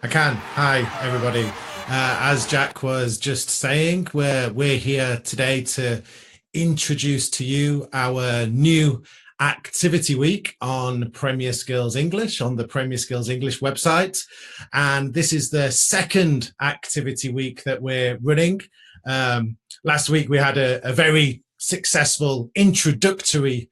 I can. Hi, everybody. As Jack was just saying, we're here today to introduce to you our new activity week on Premier Skills English on the Premier Skills English website. And this is the second activity week that we're running. Last week we had a very successful introductory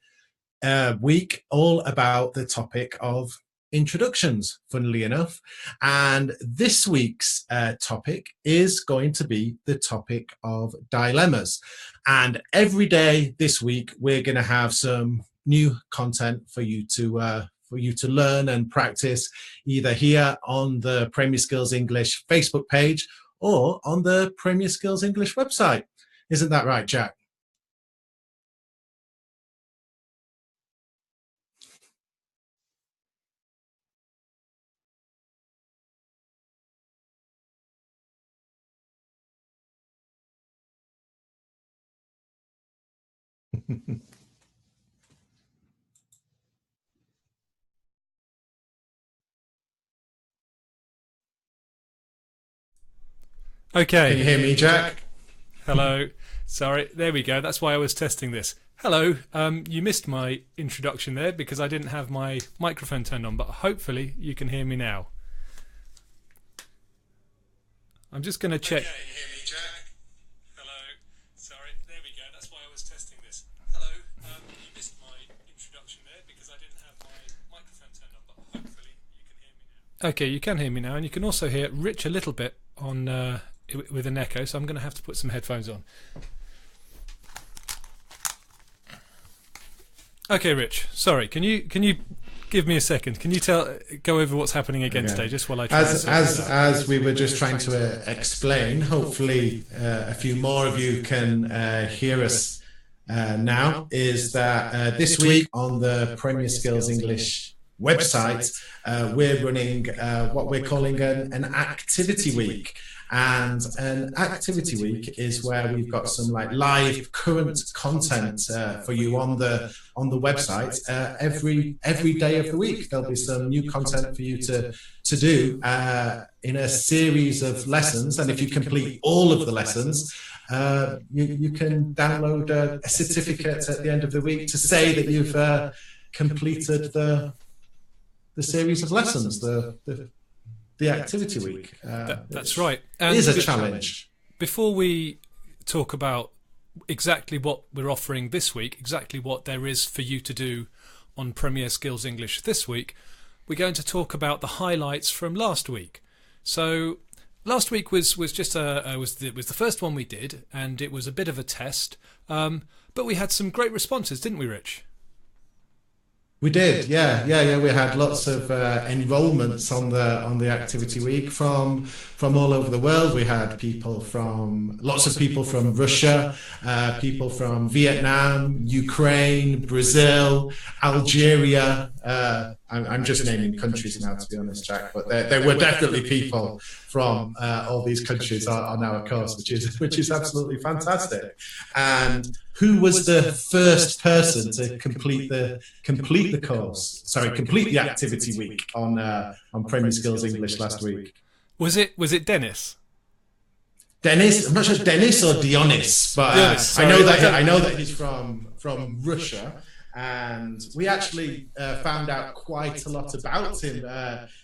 week all about the topic of introductions, funnily enough. And this week's topic is going to be the topic of dilemmas. And every day this week, we're going to have some new content for you to learn and practice, either here on the Premier Skills English Facebook page or on the Premier Skills English website. Isn't that right, Jack? Okay. Can you hear me, Jack? Hello. Sorry. There we go. That's why I was testing this. Hello. You missed my introduction there because I didn't have my microphone turned on, but hopefully you can hear me now. I'm just going to check. Okay, you hear me, Jack? Hello. Sorry. There we go. That's why I was testing this. Hello. You missed my introduction there because I didn't have my microphone turned on, but hopefully you can hear me now. Okay, you can hear me now, and you can also hear Rich a little bit on with an echo, so I'm going to have to put some headphones on. Okay, Rich. Sorry. Can you give me a second? Can you go over what's happening again today, just while I try? As we were just trying to explain, hopefully a few more of you can hear us now. Is that this week on the Premier Skills English website, we're running what we're calling an activity week. And an activity week is where we've got some like live current content for you on the website every day of the week. There'll be some new content for you to do in a series of lessons, and if you complete all of the lessons, you can download a certificate at the end of the week to say that you've completed the series of lessons, the activity week. That's right. And it is a challenge. Before we talk about exactly what we're offering this week, exactly what there is for you to do on Premier Skills English this week, we're going to talk about the highlights from last week. So last week was just was the first one we did, and it was a bit of a test, but we had some great responses, didn't we, Rich? We did, yeah. We had lots of enrolments on the activity week from all over the world. We had lots of people from Russia, people from Vietnam, Ukraine, Brazil, Algeria. I'm just naming countries now, to be honest, Jack. But there were definitely people from all these countries on our course, which is absolutely fantastic. And who was the first person to complete the activity week on Premier Skills English last week? Was it Dennis? Dennis, I'm not sure Dennis or Dionys, but Dionys, I know that he's from Russia, and we actually found out quite a lot about him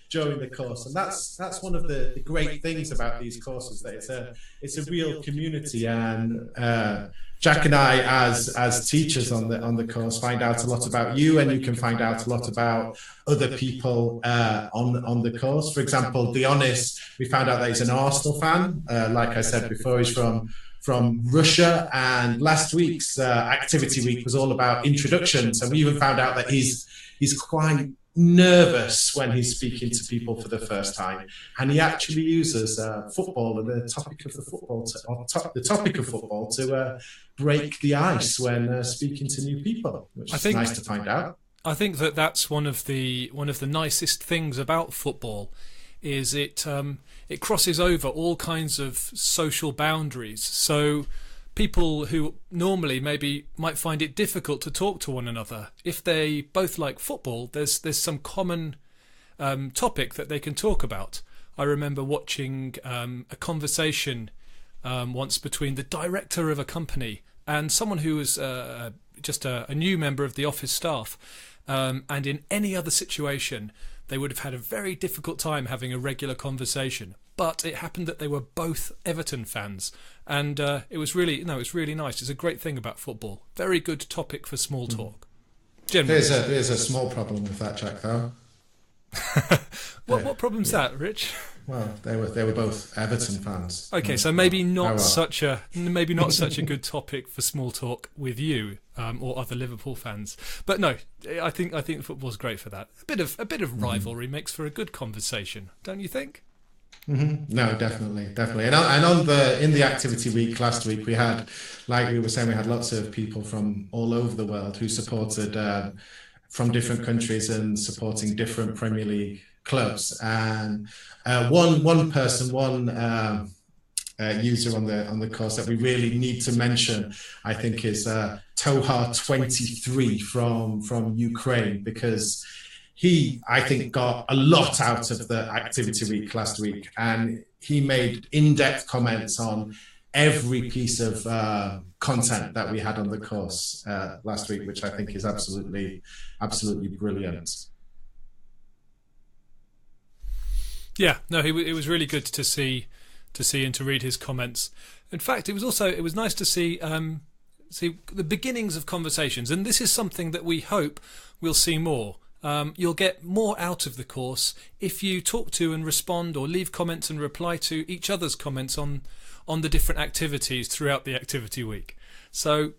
during the course, and that's one of the great things about these courses, that it's a real community, and Jack and I, as teachers on the course, find out a lot about you, and you can find out a lot about other people on the course. For example, Dionys, we found out that he's an Arsenal fan. Like I said before, he's from Russia, and last week's activity week was all about introductions, and we even found out that he's quite nervous when he's speaking to people for the first time, and he actually uses football and the topic of football to break the ice when speaking to new people, which is nice to find out. I think that's one of the nicest things about football, is it crosses over all kinds of social boundaries. So people who normally maybe might find it difficult to talk to one another, if they both like football, there's some common topic that they can talk about. I remember watching a conversation once between the director of a company and someone who was just a new member of the office staff. And in any other situation, they would have had a very difficult time having a regular conversation. But it happened that they were both Everton fans, and it was really nice. It's a great thing about football. Very good topic for small talk. There's a small problem with that, Jack, though. What problem's that, Rich? Well, they were both Everton fans. Okay, so maybe not such a good topic for small talk with you or other Liverpool fans. But no, I think football's great for that. A bit of rivalry makes for a good conversation, don't you think? Mm-hmm. No, definitely. And in the activity week last week, we had, like we were saying, we had lots of people from all over the world who supported from different countries and supporting different Premier League clubs. And one user on the course that we really need to mention, I think, is Tohar23 from Ukraine, because he, I think, got a lot out of the activity week last week, and he made in-depth comments on every piece of content that we had on the course last week, which I think is absolutely brilliant. Yeah, no, it was really good to see and to read his comments. In fact, it was nice to see the beginnings of conversations, and this is something that we hope we'll see more. You'll get more out of the course if you talk to and respond or leave comments and reply to each other's comments on the different activities throughout the activity week. So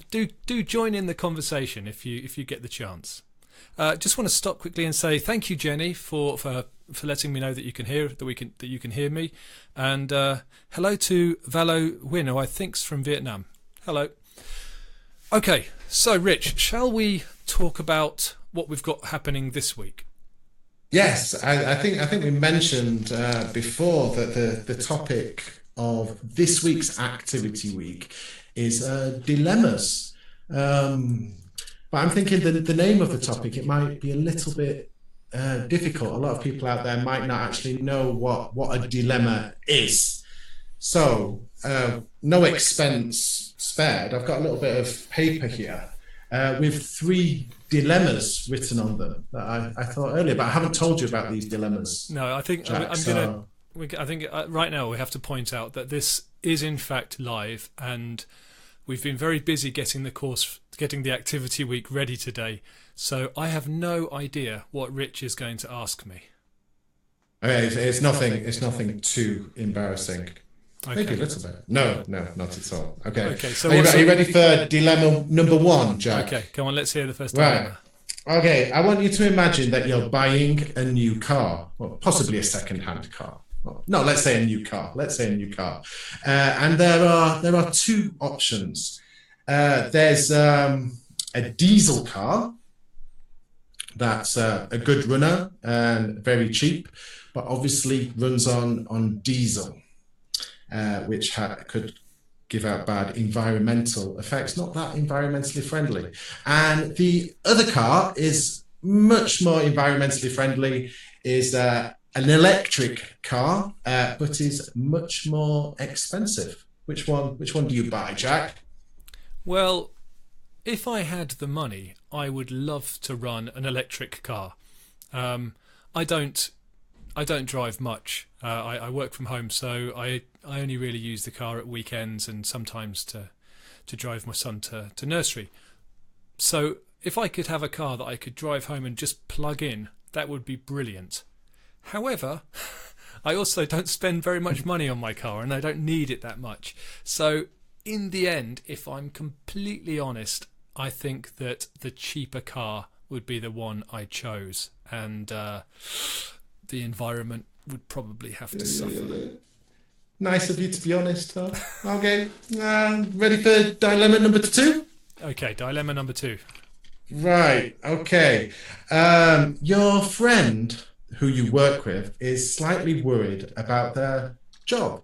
do join in the conversation if you get the chance. Just want to stop quickly and say thank you, Jenny, for letting me know that you can hear me, and hello to Valo Win, who I think's from Vietnam. Hello. Okay, so Rich, shall we talk about what we've got happening this week? Yes, I think we mentioned before that the topic of this week's activity week is dilemmas. But I'm thinking that the name of the topic, it might be a little bit difficult. A lot of people out there might not actually know what a dilemma is. So, no expense spared. I've got a little bit of paper here with 3 dilemmas written on them that I thought earlier, but I haven't told you about these dilemmas. No, I think Jack, I think right now we have to point out that this is in fact live, and we've been very busy getting the activity week ready today. So I have no idea what Rich is going to ask me. Okay, it's nothing too embarrassing. Okay. Maybe a little bit. No, not at all. Okay. So are you ready for dilemma number 1, Jack? Okay, come on, let's hear the first dilemma. Right. Okay, I want you to imagine that you're buying a new car, or possibly a second-hand car. No, let's say a new car. And there are 2 options. There's a diesel car that's a good runner and very cheap, but obviously runs on diesel, which could give out bad environmental effects, not that environmentally friendly. And the other car is much more environmentally friendly, is an electric car, but is much more expensive. Which one do you buy, Jack? Well, if I had the money, I would love to run an electric car. I don't drive much. I work from home, so I only really use the car at weekends and sometimes to drive my son to nursery. So if I could have a car that I could drive home and just plug in, that would be brilliant. However, I also don't spend very much money on my car, and I don't need it that much. So in the end, if I'm completely honest, I think that the cheaper car would be the one I chose, and the environment would probably have to suffer. Nice of you to be honest, though. Okay, ready for dilemma number 2? Okay, dilemma number 2. Right, okay. Your friend who you work with is slightly worried about their job.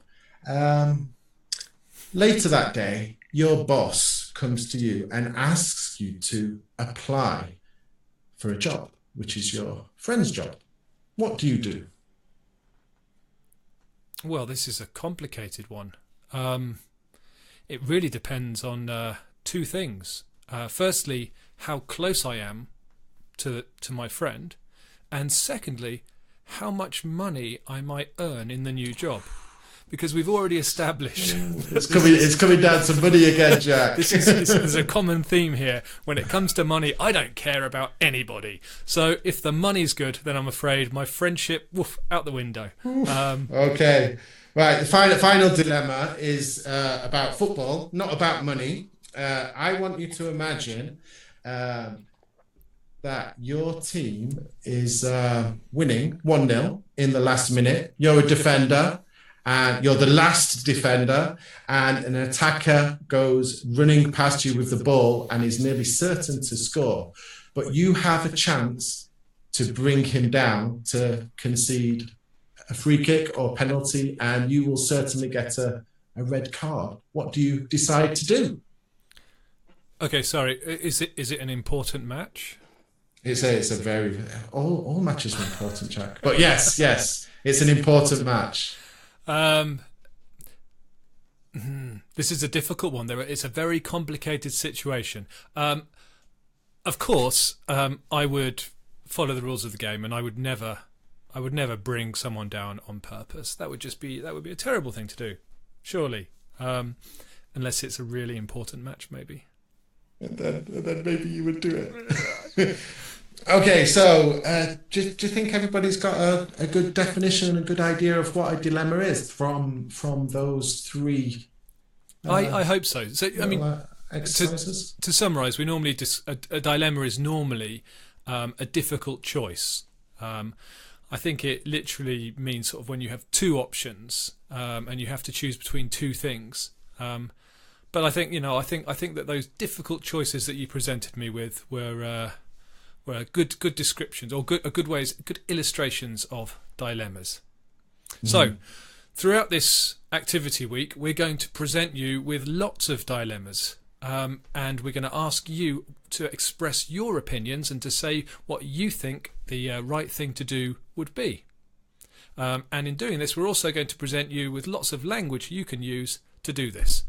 Later that day, your boss comes to you and asks you to apply for a job, which is your friend's job. What do you do? Well, this is a complicated one. It really depends on two things. Firstly, how close I am to my friend, and secondly, how much money I might earn in the new job. Because we've already established it's coming down to money again, Jack. There's a common theme here. When it comes to money, I don't care about anybody. So if the money's good, then I'm afraid my friendship, out the window. Okay. Right, the final dilemma is about football, not about money. I want you to imagine that your team is winning 1-0 in the last minute. You're a defender, and you're the last defender, and an attacker goes running past you with the ball and is nearly certain to score. But you have a chance to bring him down to concede a free kick or penalty, and you will certainly get a red card. What do you decide to do? Okay, sorry. Is it an important match? It's a very all matches are important, Jack. But yes, it's an important match. This is a difficult one. It's a very complicated situation. Of course, I would follow the rules of the game, and I would never bring someone down on purpose. That would be a terrible thing to do, surely, unless it's a really important match, maybe. And then maybe you would do it. Okay, so do you think everybody's got a good definition and a good idea of what a dilemma is from those three? I hope so. So I mean, exercises. To summarise, we normally a dilemma is normally a difficult choice. I think it literally means sort of when you have two options and you have to choose between two things. But I think that those difficult choices that you presented me with were good descriptions or good illustrations of dilemmas. Mm. So, throughout this activity week, we're going to present you with lots of dilemmas, and we're going to ask you to express your opinions and to say what you think the right thing to do would be. And in doing this, we're also going to present you with lots of language you can use to do this.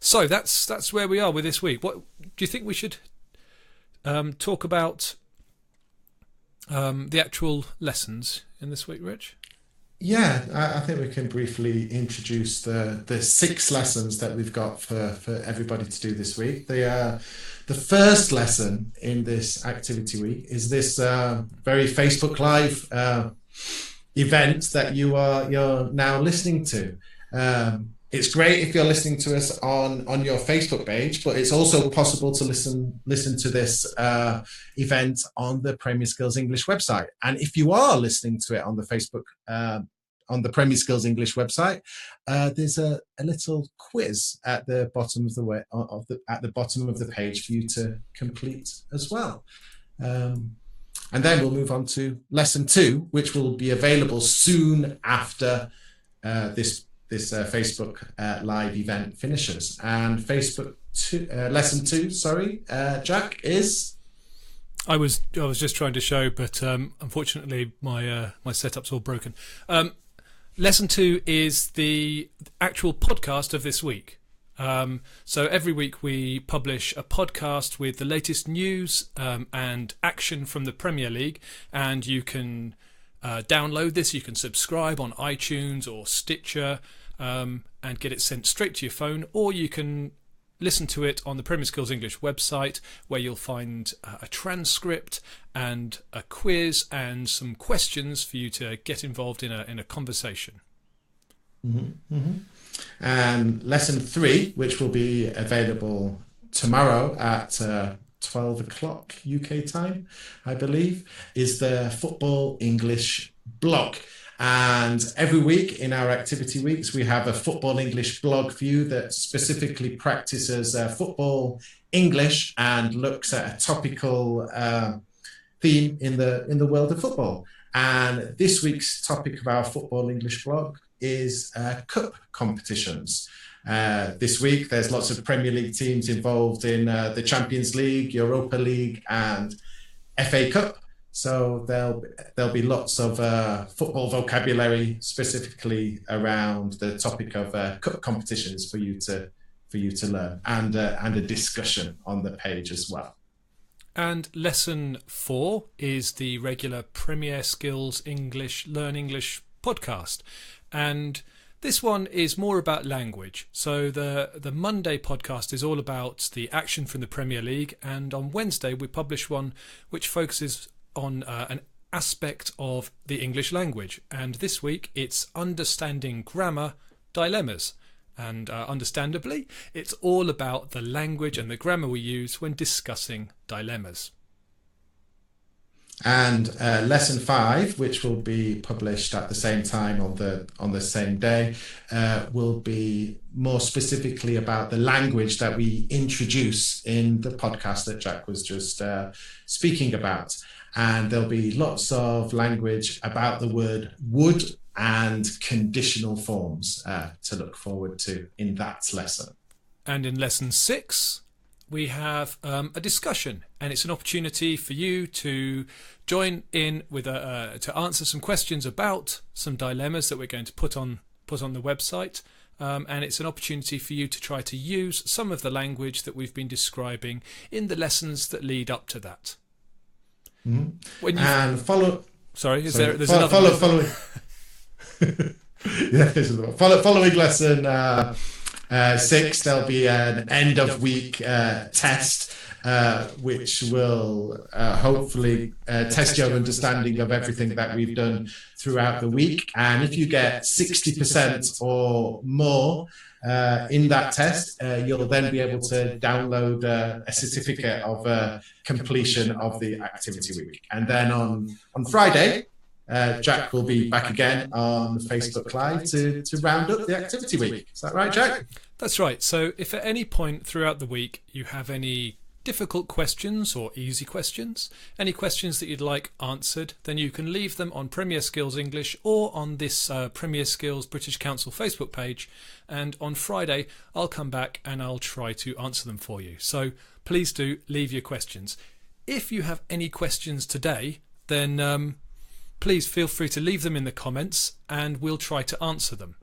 So that's where we are with this week. What do you think we should talk about the actual lessons in this week, Rich? Yeah, I think we can briefly introduce the 6 lessons that we've got for everybody to do this week. The first lesson in this activity week is this very Facebook Live event that you're now listening to. It's great if you're listening to us on your Facebook page, but it's also possible to listen to this event on the Premier Skills English website. And if you are listening to it on the Facebook, on the Premier Skills English website, there's a little quiz at the bottom of the page for you to complete as well. And then we'll move on to lesson 2, which will be available soon after this Facebook live event finishes. And lesson 2, Jack, is... I was just trying to show, but unfortunately my setup's all broken. Lesson 2 is the actual podcast of this week. So every week we publish a podcast with the latest news and action from the Premier League, and you can download this. You can subscribe on iTunes or Stitcher and get it sent straight to your phone, or you can listen to it on the Premier Skills English website, where you'll find a transcript and a quiz and some questions for you to get involved in a conversation. Mm-hmm, mm-hmm. And lesson 3, which will be available tomorrow at 12 o'clock UK time, I believe, is the Football English blog. And every week in our activity weeks, we have a Football English blog for you that specifically practices football English and looks at a topical theme in the world of football. And this week's topic of our Football English blog is cup competitions. This week, there's lots of Premier League teams involved in the Champions League, Europa League, and FA Cup. So there'll be lots of football vocabulary specifically around the topic of cup competitions for you to learn, and a discussion on the page as well. And lesson 4 is the regular Premier Skills English Learn English podcast, and this one is more about language. So the Monday podcast is all about the action from the Premier League, and on Wednesday we publish one which focuses on an aspect of the English language. And this week it's understanding grammar dilemmas. And understandably, it's all about the language and the grammar we use when discussing dilemmas. And lesson 5, which will be published at the same time on the same day, will be more specifically about the language that we introduce in the podcast that Jack was just speaking about. And there'll be lots of language about the word would and conditional forms to look forward to in that lesson. And in lesson 6, we have a discussion, and it's an opportunity for you to join in with to answer some questions about some dilemmas that we're going to put on the website, and it's an opportunity for you to try to use some of the language that we've been describing in the lessons that lead up to that. Mm-hmm. And follow. Sorry, there's another following. Yeah, following lesson 6, there'll be an end of week test, which will hopefully test your understanding of everything that we've done throughout the week. And if you get 60% or more in that test, you'll then be able to download a certificate of completion of the activity week. And then on Friday, Jack will be back again on Facebook Live to round up the activity week. Is that right, Jack? That's right. So if at any point throughout the week you have any difficult questions or easy questions, any questions that you'd like answered, then you can leave them on Premier Skills English or on this Premier Skills British Council Facebook page. And on Friday, I'll come back and I'll try to answer them for you. So please do leave your questions. If you have any questions today, then please feel free to leave them in the comments and we'll try to answer them.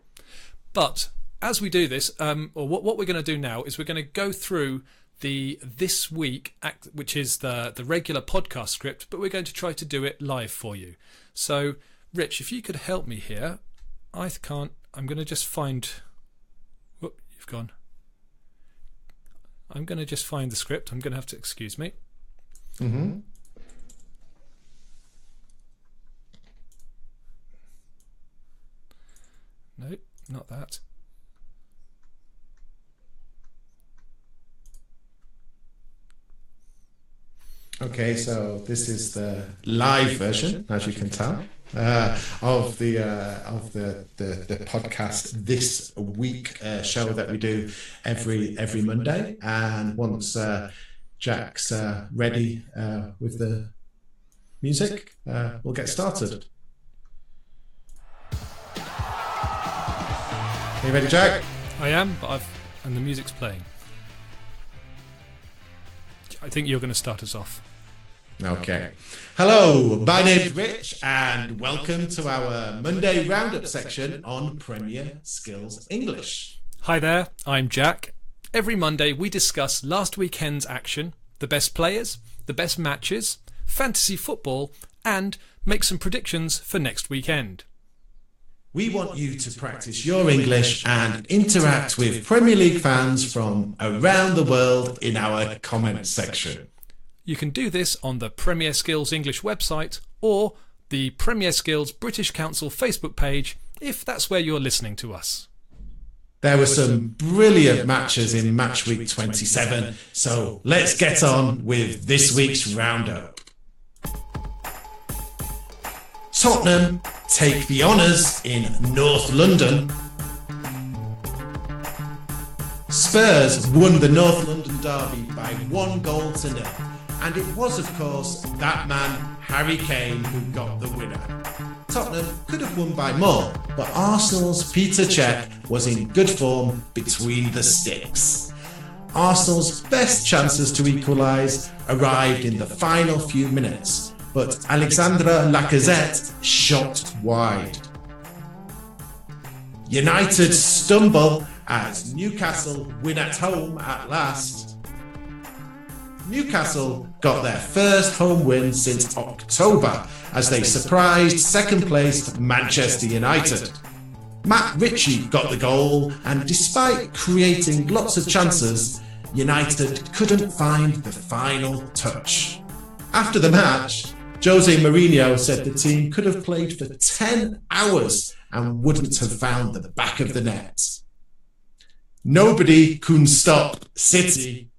But as we do this, or what we're going to do now is we're going to go through this week, which is the regular podcast script, but we're going to try to do it live for you. So, Rich, if you could help me here, I'm going to just find... Whoop, you've gone. I'm going to just find the script. I'm going to have to excuse me. Mm-hmm. No, not that. Okay, so this is the live version, as you can tell, of the podcast this week show that we do every Monday. And once Jack's ready with the music, we'll get started. Are you ready, Jack? I am, and the music's playing. I think you're going to start us off. Okay. Hello, my name's Rich, and welcome to our Monday Roundup section on Premier Skills English. Hi there, I'm Jack. Every Monday we discuss last weekend's action, the best players, the best matches, fantasy football, and make some predictions for next weekend. We want you to practice your English and interact with Premier League fans from around the world in our comments section. You can do this on the Premier Skills English website or the Premier Skills British Council Facebook page if that's where you're listening to us. There were some brilliant matches in Match Week 27, so let's get on with this week's roundup. Tottenham take the honours in North London. Spurs won the North London derby by 1-0. And it was, of course, that man, Harry Kane, who got the winner. Tottenham could have won by more, but Arsenal's Peter Cech was in good form between the sticks. Arsenal's best chances to equalise arrived in the final few minutes, but Alexandre Lacazette shot wide. United stumble as Newcastle win at home at last. Newcastle got their first home win since October as they surprised second-placed Manchester United. Matt Ritchie got the goal, and despite creating lots of chances, United couldn't find the final touch. After the match, Jose Mourinho said the team could have played for 10 hours and wouldn't have found the back of the net. Nobody could stop City.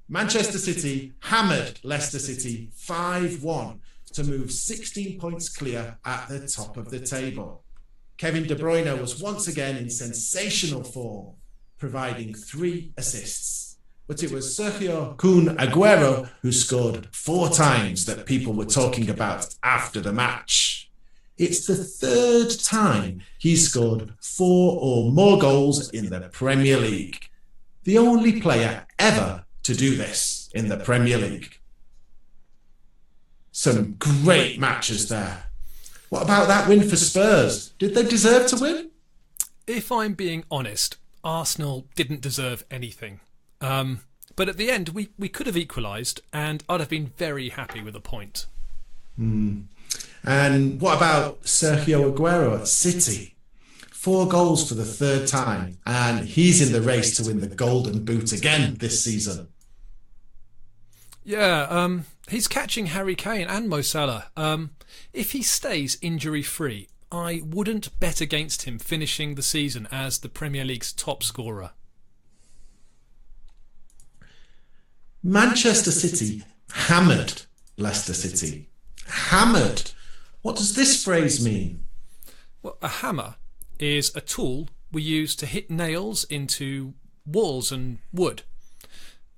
Manchester City hammered Leicester City 5-1 to move 16 points clear at the top of the table. Kevin De Bruyne was once again in sensational form, providing 3 assists. But it was Sergio Kun Aguero who scored 4 times that people were talking about after the match. It's the 3rd time he's scored 4 or more goals in the Premier League. The only player ever to do this in the Premier League. Some great matches there. What about that win for Spurs? Did they deserve to win? If I'm being honest, Arsenal didn't deserve anything. But at the end, we could have equalised, and I'd have been very happy with a point. And what about Sergio Aguero at City? 4 goals for the 3rd time, and he's in the race to win the Golden Boot again this season. Yeah, he's catching Harry Kane and Mo Salah. If he stays injury-free, I wouldn't bet against him finishing the season as the Premier League's top scorer. Manchester City hammered Leicester City. Hammered. What does this phrase mean? Well, a hammer is a tool we use to hit nails into walls and wood.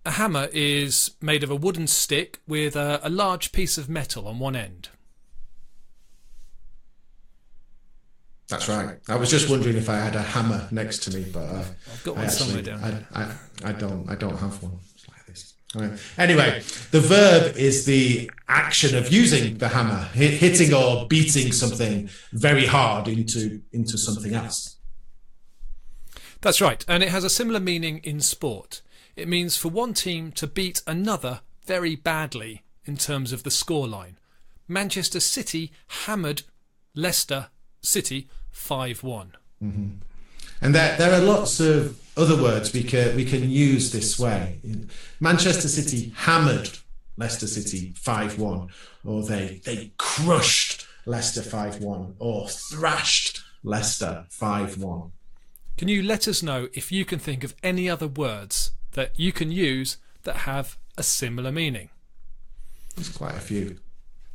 A hammer is made of a wooden stick with a large piece of metal on one end. That's right. I was just wondering if I had a hammer next to me, but I've got one somewhere down here. I don't have one. It's like this. Right. Anyway, the verb is the action of using the hammer, hitting or beating something very hard into something else. That's right, and it has a similar meaning in sport. It means for one team to beat another very badly in terms of the scoreline. Manchester City hammered Leicester City 5-1. Mm-hmm. And there are lots of other words we can use this way. Manchester City hammered Leicester City 5-1, or they crushed Leicester 5-1, or thrashed Leicester 5-1. Can you let us know if you can think of any other words that you can use that have a similar meaning? There's quite a few.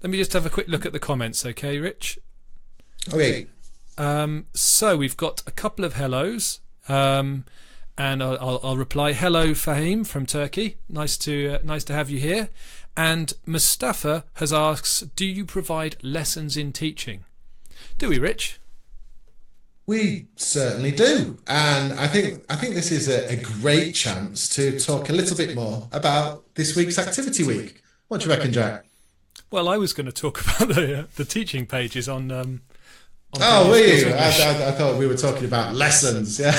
Let me just have a quick look at the comments, okay, Rich? Okay. So we've got a couple of hellos, and I'll reply. Hello, Fahim from Turkey. Nice to have you here. And Mustafa has asked, do you provide lessons in teaching? Do we, Rich? We certainly do, and I think this is a great chance to talk a little bit more about this week's Activity Week. What do you reckon, Jack? Well, I was going to talk about the teaching pages on. Oh, were you? I thought we were talking about lessons. Yeah,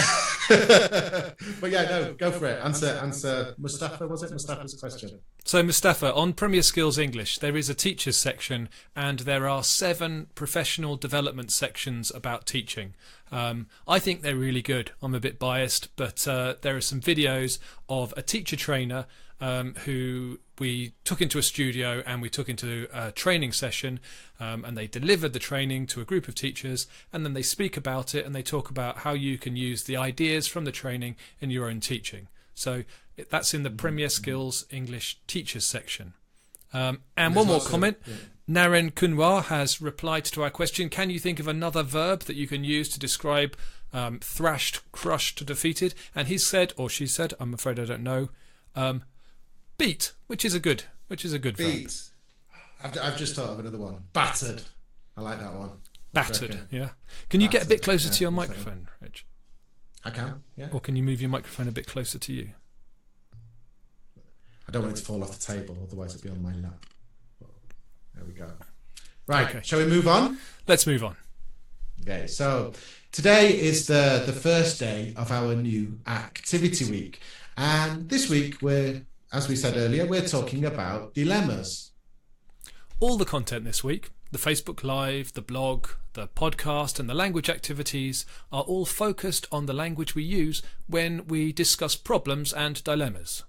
but yeah, no, go for it. Answer. Mustafa, was it Mustafa's question? So Mustafa, on Premier Skills English, there is a teachers section, and there are 7 professional development sections about teaching. I think they're really good. I'm a bit biased, but there are some videos of a teacher trainer who we took into a studio and we took into a training session, and they delivered the training to a group of teachers, and then they speak about it and they talk about how you can use the ideas from the training in your own teaching. So that's in the Premier Skills English Teachers section. And one more comment. Yeah. Naren Kunwar has replied to our question. Can you think of another verb that you can use to describe thrashed, crushed, defeated? And he said, or she said, I'm afraid I don't know, beat, which is a good verb. Beat. I've just thought of another one. Battered. I like that one. Battered, yeah. Can you get a bit closer to your microphone, Rich? I can, yeah. Or can you move your microphone a bit closer to you? I don't want it to fall off the table, otherwise it'll be on my lap. There we go. Right, Okay. shall we move on? Let's move on. Okay, so today is the first day of our new activity week. And this week, as we said earlier, we're talking about dilemmas. All the content this week, the Facebook Live, the blog, the podcast and the language activities are all focused on the language we use when we discuss problems and dilemmas.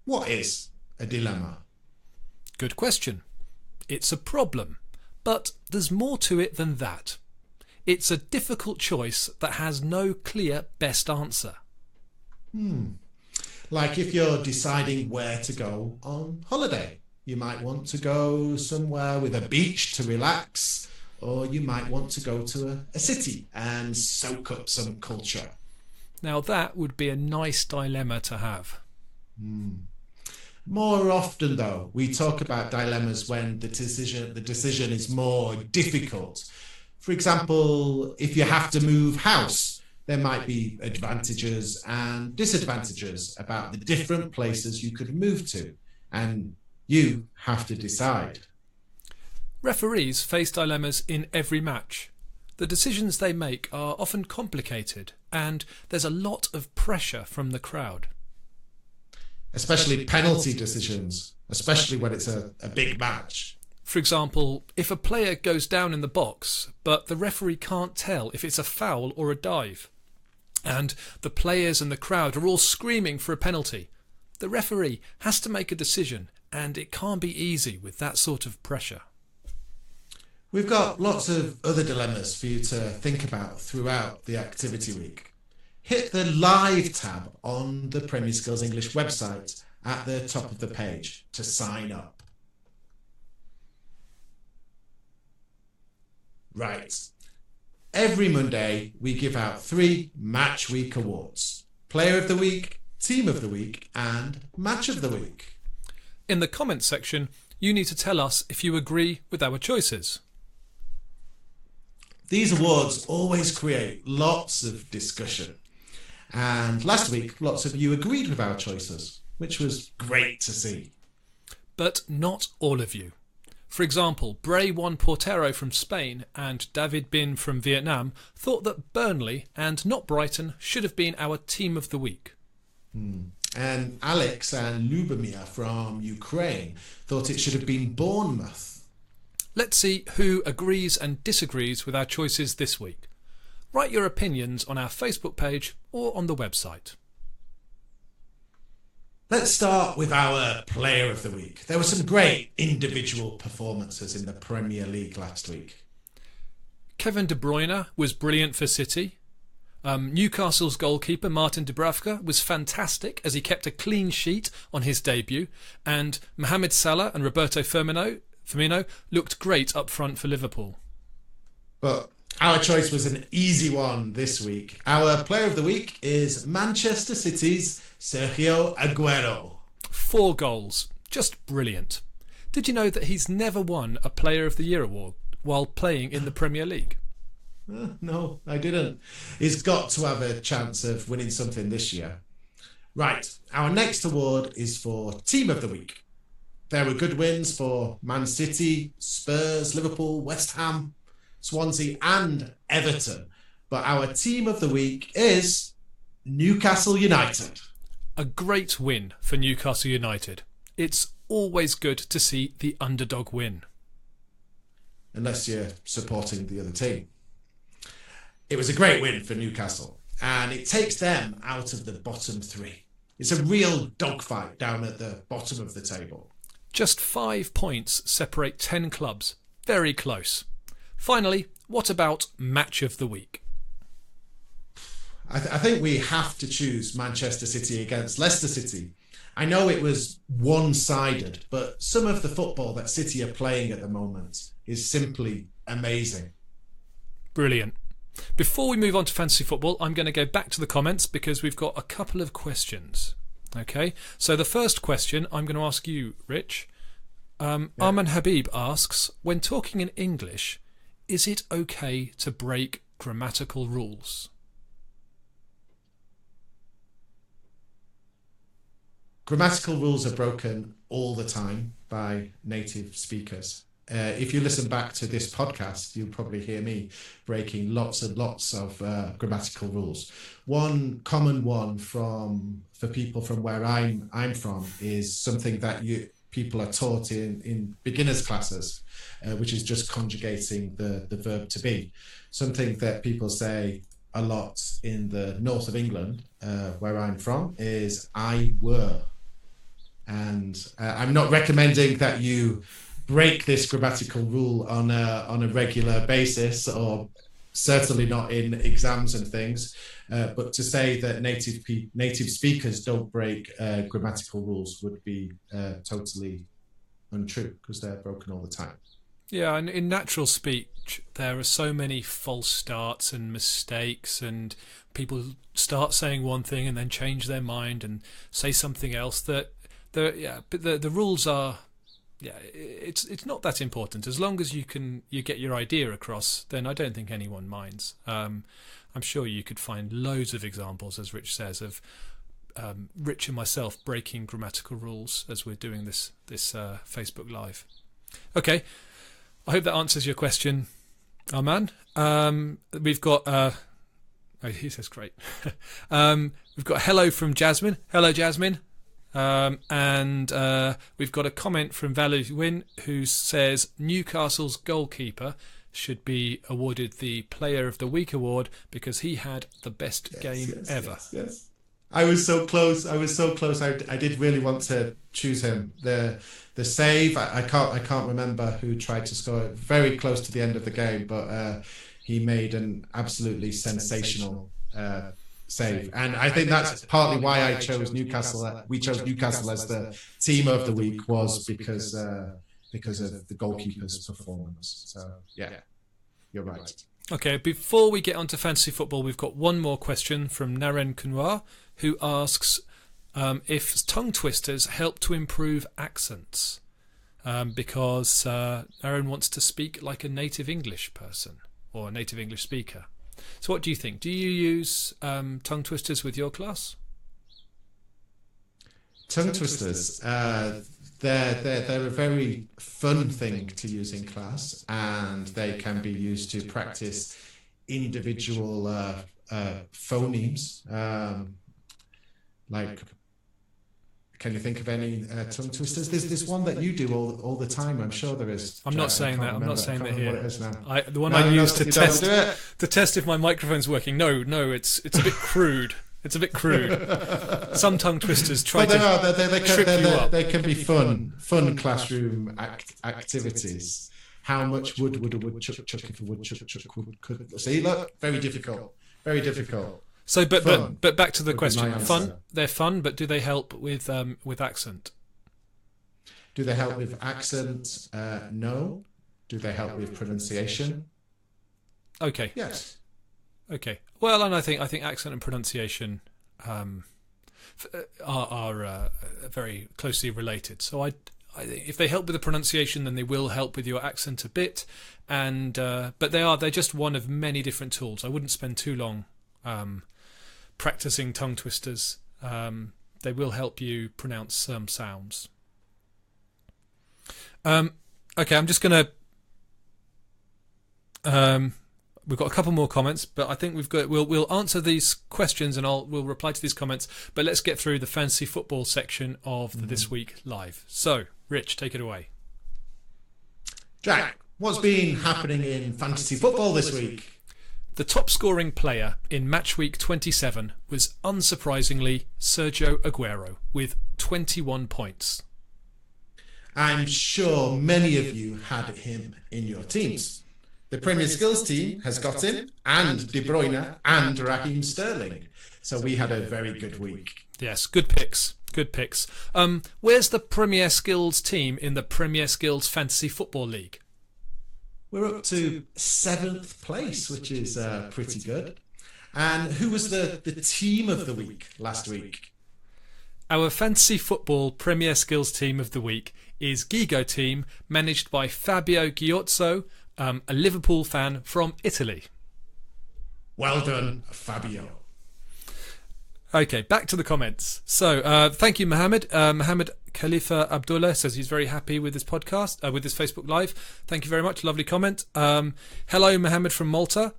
What is a dilemma? Good question. It's a problem, but there's more to it than that. It's a difficult choice that has no clear best answer. Like if you're deciding where to go on holiday. You might want to go somewhere with a beach to relax, or you might want to go to a city and soak up some culture. Now that would be a nice dilemma to have. More often, though, we talk about dilemmas when the decision is more difficult. For example, if you have to move house, there might be advantages and disadvantages about the different places you could move to, and you have to decide. Referees face dilemmas in every match. The decisions they make are often complicated, and there's a lot of pressure from the crowd. Especially penalty decisions, especially when it's a big match. For example, if a player goes down in the box, but the referee can't tell if it's a foul or a dive, and the players and the crowd are all screaming for a penalty, the referee has to make a decision, and it can't be easy with that sort of pressure. We've got lots of other dilemmas for you to think about throughout the activity week. Hit the Live tab on the Premier Skills English website at the top of the page to sign up. Right. Every Monday, we give out 3 Match Week awards. Player of the Week, Team of the Week, and Match of the Week. In the comments section, you need to tell us if you agree with our choices. These awards always create lots of discussion. And last week, lots of you agreed with our choices, which was great to see. But not all of you. For example, Bray Juan Portero from Spain and David Bin from Vietnam thought that Burnley and not Brighton should have been our Team of the Week. And Alex and Lubomir from Ukraine thought it should have been Bournemouth. Let's see who agrees and disagrees with our choices this week. Write your opinions on our Facebook page or on the website. Let's start with our Player of the Week. There were some great individual performances in the Premier League last week. Kevin De Bruyne was brilliant for City. Newcastle's goalkeeper Martin Dubravka was fantastic as he kept a clean sheet on his debut, and Mohamed Salah and Roberto Firmino looked great up front for Liverpool. But our choice was an easy one this week. Our Player of the Week is Manchester City's Sergio Aguero. 4 goals, just brilliant. Did you know that he's never won a Player of the Year award while playing in the Premier League? No, I didn't. He's got to have a chance of winning something this year. Right, our next award is for Team of the Week. There were good wins for Man City, Spurs, Liverpool, West Ham, Swansea and Everton. But our Team of the Week is Newcastle United. A great win for Newcastle United. It's always good to see the underdog win. Unless you're supporting the other team. It was a great win for Newcastle, and it takes them out of the bottom 3. It's a real dogfight down at the bottom of the table. Just 5 points separate 10 clubs. Very close. Finally, what about Match of the Week? I think we have to choose Manchester City against Leicester City. I know it was one-sided, but some of the football that City are playing at the moment is simply amazing. Brilliant. Before we move on to fantasy football, I'm going to go back to the comments because we've got a couple of questions. Okay, so the first question I'm going to ask you, Rich. Arman Habib asks, when talking in English, is it okay to break grammatical rules? Grammatical rules are broken all the time by native speakers. If you listen back to this podcast, you'll probably hear me breaking lots and lots of grammatical rules. One common one for people from where I'm from is something that people are taught in beginners classes, which is just conjugating the verb to be. Something that people say a lot in the north of England, where I'm from, is I were. And I'm not recommending that you break this grammatical rule on a regular basis, or certainly not in exams and things, but to say that native speakers don't break grammatical rules would be totally untrue, because they're broken all the time. Yeah, and in natural speech there are so many false starts and mistakes, and people start saying one thing and then change their mind and say something else. But the rules are, it's not that important. As long as you get your idea across, then I don't think anyone minds. I'm sure you could find loads of examples, as Rich says, of Rich and myself breaking grammatical rules as we're doing this Facebook Live. Okay, I hope that answers your question, Arman. We've got he says great. We've got hello from Jasmine. Hello, Jasmine. And we've got a comment from Valu Win, who says Newcastle's goalkeeper should be awarded the Player of the Week award because he had the best game ever. Yes. I was so close. I did really want to choose him. The save, I can't remember who tried to score it very close to the end of the game, but he made an absolutely sensational save, and I think that's partly why I chose Newcastle. We chose Newcastle as the team of the week was because of the goalkeeper's performance. So yeah, you're right. Okay, before we get on to fantasy football, we've got one more question from Naren Kunwar, who asks if tongue twisters help to improve accents, because Naren wants to speak like a native English person or a native English speaker. So what do you think? Do you use tongue twisters with your class? Tongue twisters, they're a very fun thing to use in class, and they can be used to practice individual phonemes. Like, can you think of any tongue twisters? There's this one that you do all the time. I'm sure there is. I'm not saying that. I'm not saying that here. The one No, I use you to test if my microphone's working. No, it's a bit crude. It's a bit crude. Some tongue twisters try to trip you up. They can be fun classroom activities. How much would a woodchuck chuck if a woodchuck could? See, look, very difficult. So, but back to the question. Fun. They're fun, but do they help with accent? Do they help with accent? No. Do they help with pronunciation? Okay. Yes. Okay. Well, and I think accent and pronunciation are very closely related. So I think if they help with the pronunciation, then they will help with your accent a bit. And but they're just one of many different tools. I wouldn't spend too long practicing tongue twisters. They will help you pronounce some sounds. Okay, I'm just gonna. We've got a couple more comments, but I think we'll answer these questions and we'll reply to these comments. But let's get through the fantasy football section of the This Week Live. So, Rich, take it away. Jack, what's been happening in fantasy football this week? The top scoring player in match week 27 was unsurprisingly Sergio Aguero with 21 points. I'm sure many of you had him in your teams. The Premier Skills team has got him, and De Bruyne, and Raheem Sterling. So we had a very good week. Yes, good picks. Where's the Premier Skills team in the Premier Skills Fantasy Football League? We're up to 7th place, which is pretty good. And who was the team of the week last week? Our Fantasy Football Premier Skills team of the week is Gigo Team, managed by Fabio Ghiozzo, a Liverpool fan from Italy. Well done, Fabio. Okay, back to the comments. So, thank you, Mohammed. Mohammed Khalifa Abdullah says he's very happy with this podcast, with this Facebook Live. Thank you very much. Lovely comment. Hello, Mohammed from Malta.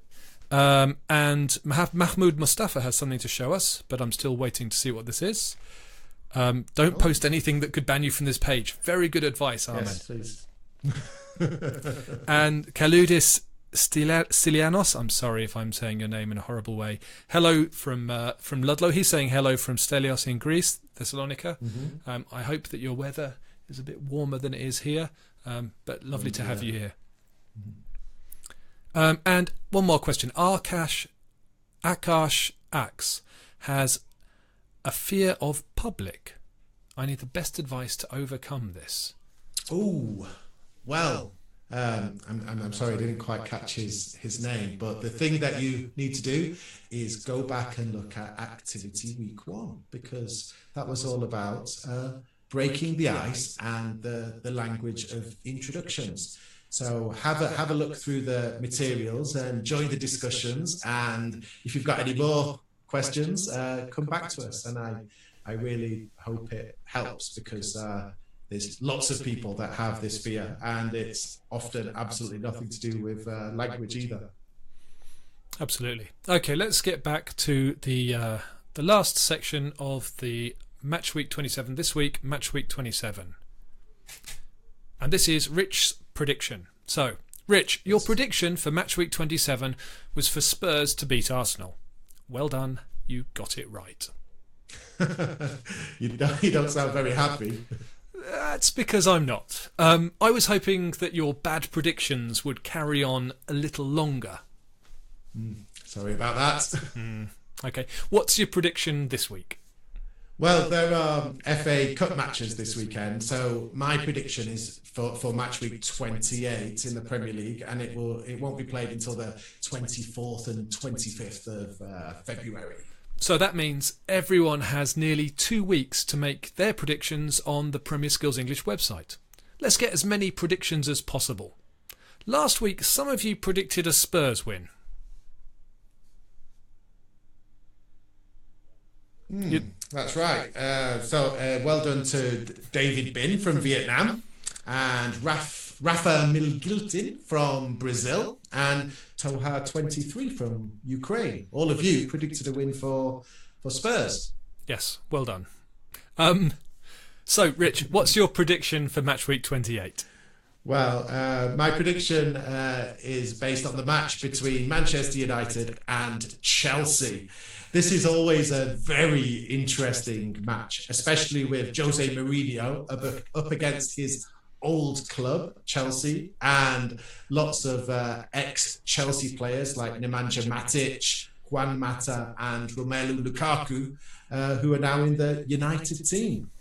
And Mahmoud Mustafa has something to show us, but I'm still waiting to see what this is. Don't post anything that could ban you from this page. Very good advice, Ahmed. Yes, please. And Kaludis Stylianos, I'm sorry if I'm saying your name in a horrible way. Hello from Ludlow. He's saying hello from Stelios in Greece, Thessalonica. Mm-hmm. I hope that your weather is a bit warmer than it is here, but lovely to have you here. And one more question. Akash Axe has a fear of public. I need the best advice to overcome this. Oh, well, I'm sorry I didn't quite catch his name, but the thing that you need to do is go back and look at Activity Week 1, because that was all about breaking the ice and the language of introductions. So have a look through the materials and join the discussions. And if you've got any more questions, come back to us. And I really hope it helps, because there's lots of people that have this fear, and it's often absolutely nothing to do with language either. Absolutely. Okay, let's get back to the last section of the Match Week 27 this week, Match Week 27. And this is Rich's prediction. So, Rich, your prediction for Match Week 27 was for Spurs to beat Arsenal. Well done, you got it right. You don't sound very happy. That's because I'm not. I was hoping that your bad predictions would carry on a little longer. Sorry about that. Okay, what's your prediction this week? Well, there are FA Cup matches this weekend, so my prediction is for match week 28 in the Premier League, and it won't be played until the 24th and 25th of February. So that means everyone has nearly 2 weeks to make their predictions on the Premier Skills English website. Let's get as many predictions as possible. Last week, some of you predicted a Spurs win. That's right. So well done to David Bin from Vietnam, and Rafa Milgiltin from Brazil, and Toha23 from Ukraine. All of you predicted a win for Spurs. Yes, well done. So, Rich, what's your prediction for Match Week 28? Well, my prediction is based on the match between Manchester United and Chelsea. This is always a very interesting match, especially with Jose Mourinho up against his old club, Chelsea, and lots of ex-Chelsea players like Nemanja Matic, Juan Mata and Romelu Lukaku, who are now in the United team.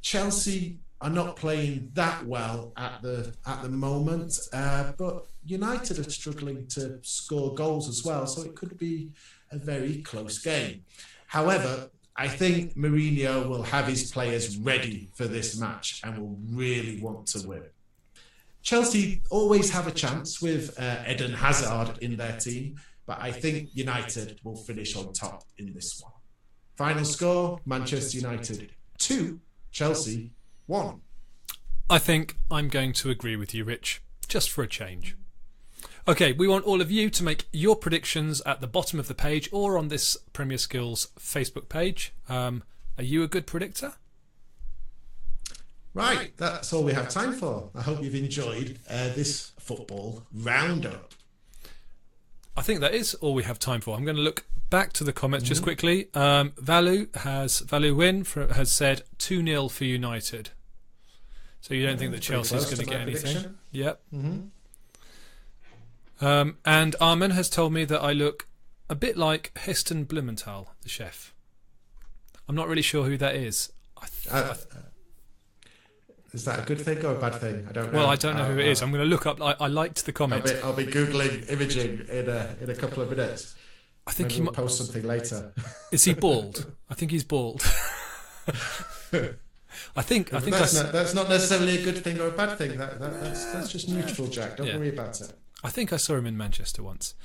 Chelsea are not playing that well at the moment, but United are struggling to score goals as well, so it could be a very close game. However, I think Mourinho will have his players ready for this match and will really want to win. Chelsea always have a chance with Eden Hazard in their team, but I think United will finish on top in this one. Final score, Manchester United 2, Chelsea 1. I think I'm going to agree with you, Rich, just for a change. Okay, we want all of you to make your predictions at the bottom of the page or on this Premier Skills Facebook page. Are you a good predictor? Right, that's all we have time for. I hope you've enjoyed this football roundup. I think that is all we have time for. I'm going to look back to the comments just quickly. Valu Win has said 2-0 for United. So you don't think that Chelsea is going to get anything? Prediction. Yep. And Armin has told me that I look a bit like Heston Blumenthal, the chef. I'm not really sure who that is. Is that a good thing or a bad thing? I don't know. Well, I don't know who it is. I'm going to look up. I liked the comment. I'll be googling imaging in a couple of minutes. I think Maybe we'll post something later. Is he bald? I think he's bald. I think that's not necessarily a good thing or a bad thing. That's just neutral, Jack. Don't worry about it. I think I saw him in Manchester once.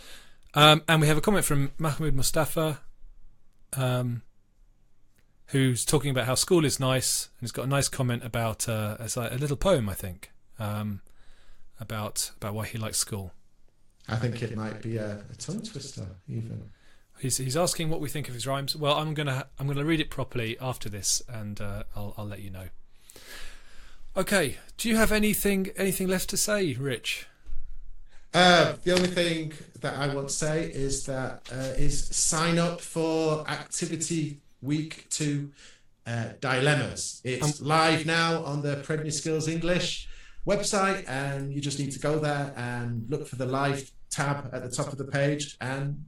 And we have a comment from Mahmoud Mustafa. who's talking about how school is nice, and he's got a nice comment about it's like a little poem, I think, about why he likes school. I think it might be a tongue twister, even. He's asking what we think of his rhymes. Well, I'm gonna read it properly after this, and I'll let you know. Okay. Do you have anything left to say, Rich? The only thing that I want to say is that is sign up for Activity Week 2 Dilemmas. It's live now on the Premier Skills English website, and you just need to go there and look for the live tab at the top of the page and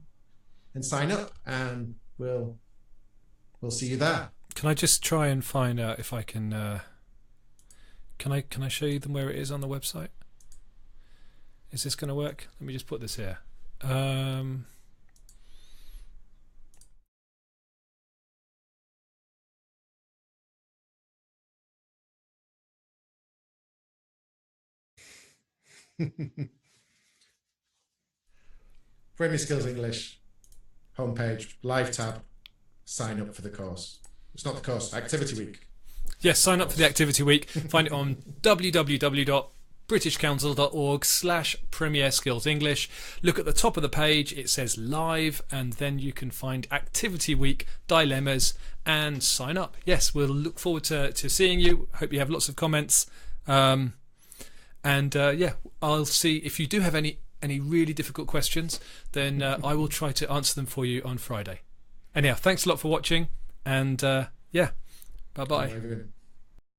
sign up, and we'll see you there. Can I just try and find out if I can? Can I show you them where it is on the website? Is this going to work? Let me just put this here. Premier Skills English homepage, live tab, sign up for the course. It's not the course, Activity Week. Yes, sign up for the Activity Week. Find it on www.britishcouncil.org/Premier Skills English. Look at the top of the page, it says live, and then you can find Activity Week Dilemmas and sign up. Yes, we'll look forward to seeing you. Hope you have lots of comments. I'll see if you do have any really difficult questions, then I will try to answer them for you on Friday. Anyhow, thanks a lot for watching, and bye-bye.